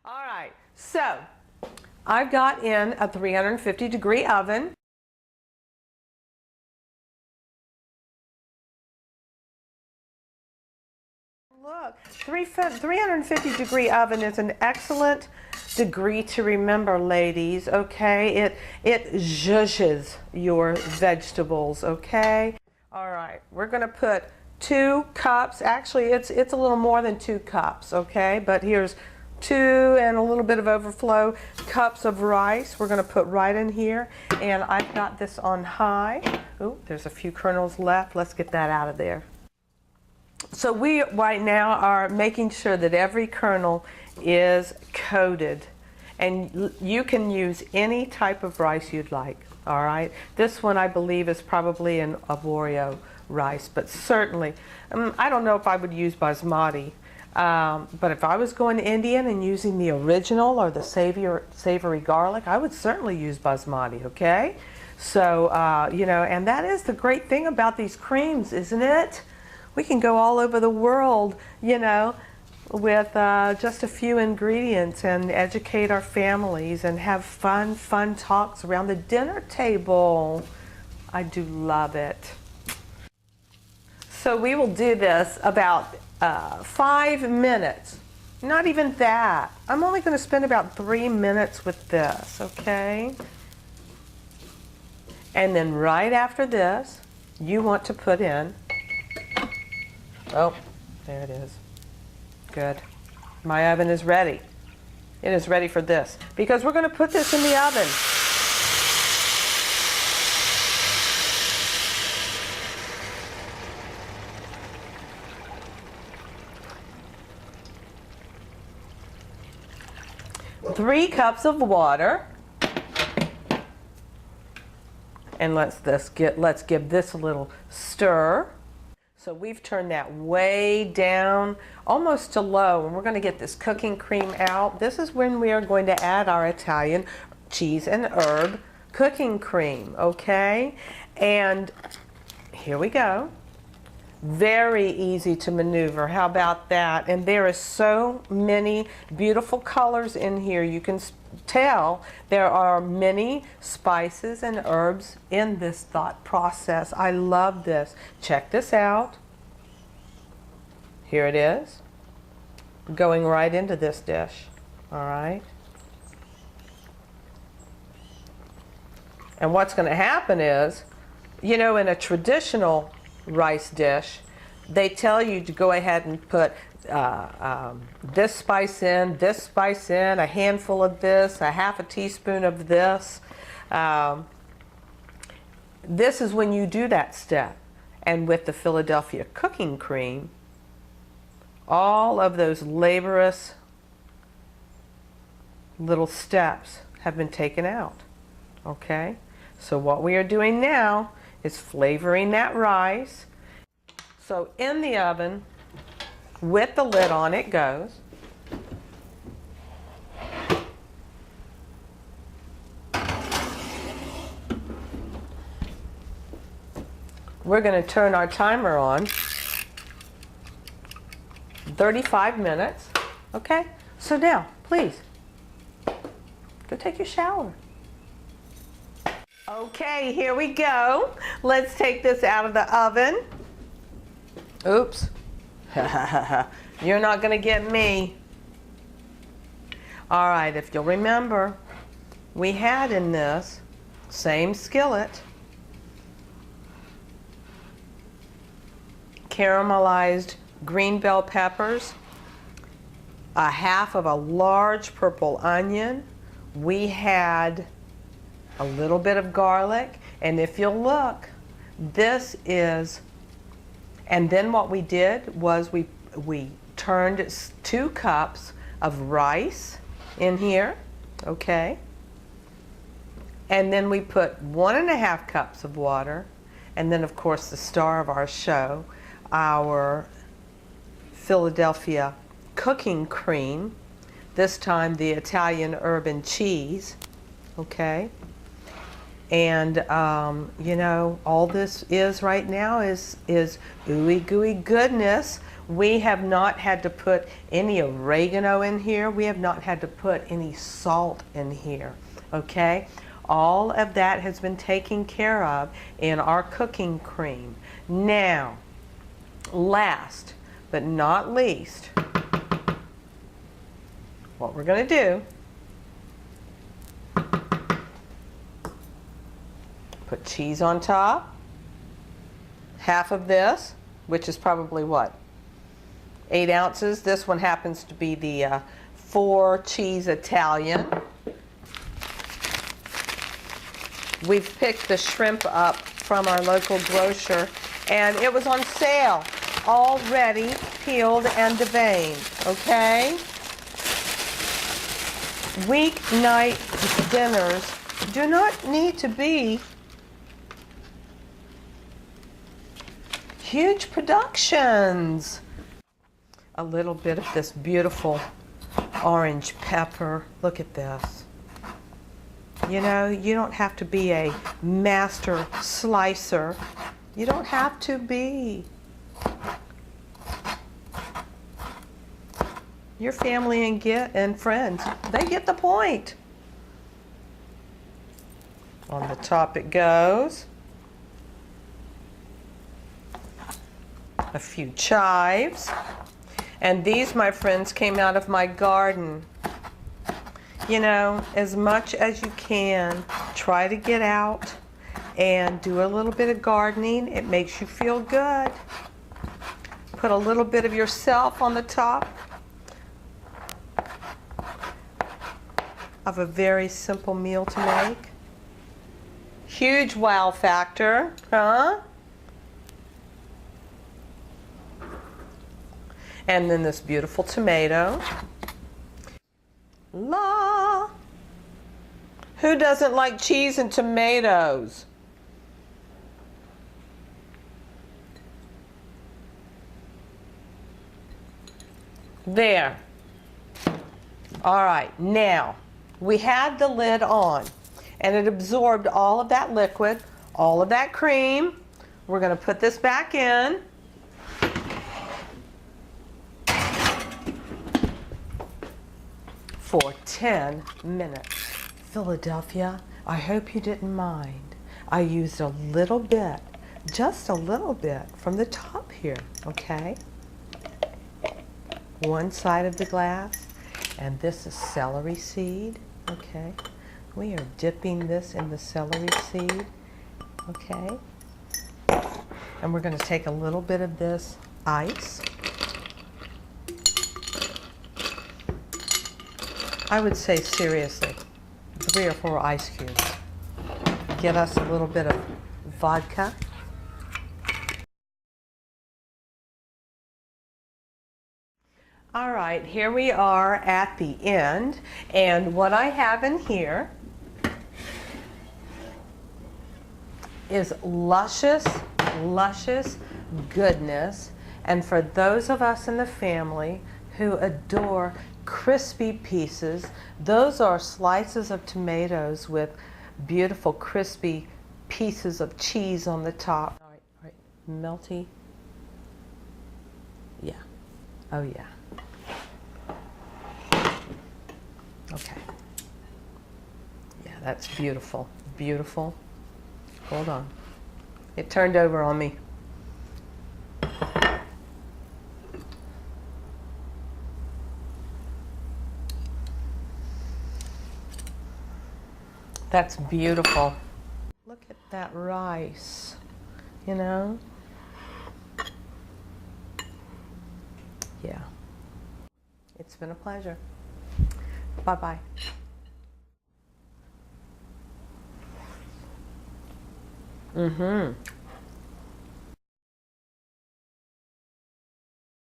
All right, so I've got in a 350-degree oven. Look, 350-degree oven is an excellent degree to remember, ladies, okay? It zhuzhes your vegetables, okay? All right, we're gonna put 2 cups, actually it's a little more than 2 cups, okay? But here's 2 and a little bit of overflow cups of rice we're gonna put right in here. And I've got this on high. Oh, there's a few kernels left. Let's get that out of there. So we right now are making sure that every kernel is coated, and you can use any type of rice you'd like. All right, this one I believe is probably an arborio rice, but certainly I don't know if I would use basmati, but if I was going Indian and using the original or the savory garlic, I would certainly use basmati. Okay, so you know, and that is the great thing about these creams, isn't it? We can go all over the world, you know, with just a few ingredients and educate our families and have fun talks around the dinner table. I do love it. So we will do this about 5 minutes. Not even that. I'm only going to spend about 3 minutes with this, okay? And then right after this, you want to put in, oh, there it is. Good. My oven is ready. It is ready for this because we're going to put this in the oven. Three cups of water. And let's give this a little stir. So we've turned that way down, almost to low, and we're going to get this cooking cream out. This is when we are going to add our Italian cheese and herb cooking cream, okay? And here we go. Very easy to maneuver. How about that? And there is so many beautiful colors in here. You can tell there are many spices and herbs in this thought process. I love this. Check this out. Here it is. Going right into this dish. All right. And what's going to happen is, you know, in a traditional rice dish, they tell you to go ahead and put this spice in, a handful of this, a half a teaspoon of this. This is when you do that step. And with the Philadelphia cooking cream, all of those laborious little steps have been taken out. Okay? So what we are doing now is flavoring that rice. So in the oven, with the lid on, it goes. We're going to turn our timer on. 35 minutes. Okay? So now, please, go take your shower. Okay, here we go. Let's take this out of the oven. Oops. You're not going to get me. All right, if you'll remember, we had in this same skillet caramelized green bell peppers, a half of a large purple onion. We had a little bit of garlic, and if you'll look, this is, and then what we did was we turned 2 cups of rice in here, okay? And then we put 1.5 cups of water, and then of course the star of our show, our Philadelphia cooking cream, this time the Italian herb and cheese, okay? And you know, all this is right now is ooey gooey goodness We have not had to put any oregano in here. We have not had to put any salt in here, okay? All of that has been taken care of in our cooking cream. Now, last but not least, what we're going to do, put cheese on top, half of this, which is probably what, 8 ounces. This one happens to be the 4 cheese Italian. We've picked the shrimp up from our local grocer, and it was on sale, already peeled and deveined, okay? Weeknight dinners do not need to be huge productions. A little bit of this beautiful orange pepper. Look at this. You know, you don't have to be a master slicer. You don't have to be. Your family and friends, they get the point. On the top it goes. A few chives. And these, my friends, came out of my garden. You know, as much as you can, try to get out and do a little bit of gardening. It makes you feel good. Put a little bit of yourself on the top of a very simple meal to make. Huge wow factor, huh? And then this beautiful tomato. La! Who doesn't like cheese and tomatoes? There. All right, now we had the lid on and it absorbed all of that liquid, all of that cream. We're going to put this back in. For 10 minutes. Philadelphia, I hope you didn't mind. I used a little bit, just a little bit from the top here, okay? One side of the glass, and this is celery seed, okay? We are dipping this in the celery seed, okay? And we're going to take a little bit of this ice. I would say seriously, 3 or 4 ice cubes. Get us a little bit of vodka. All right, here we are at the end, and what I have in here is luscious, luscious goodness. And for those of us in the family who adore crispy pieces, those are slices of tomatoes with beautiful crispy pieces of cheese on the top. All right, melty. Yeah. Oh yeah. Okay. Yeah, that's beautiful. Beautiful. Hold on. It turned over on me. That's beautiful. Look at that rice, you know? Yeah. It's been a pleasure. Bye-bye. Mm-hmm.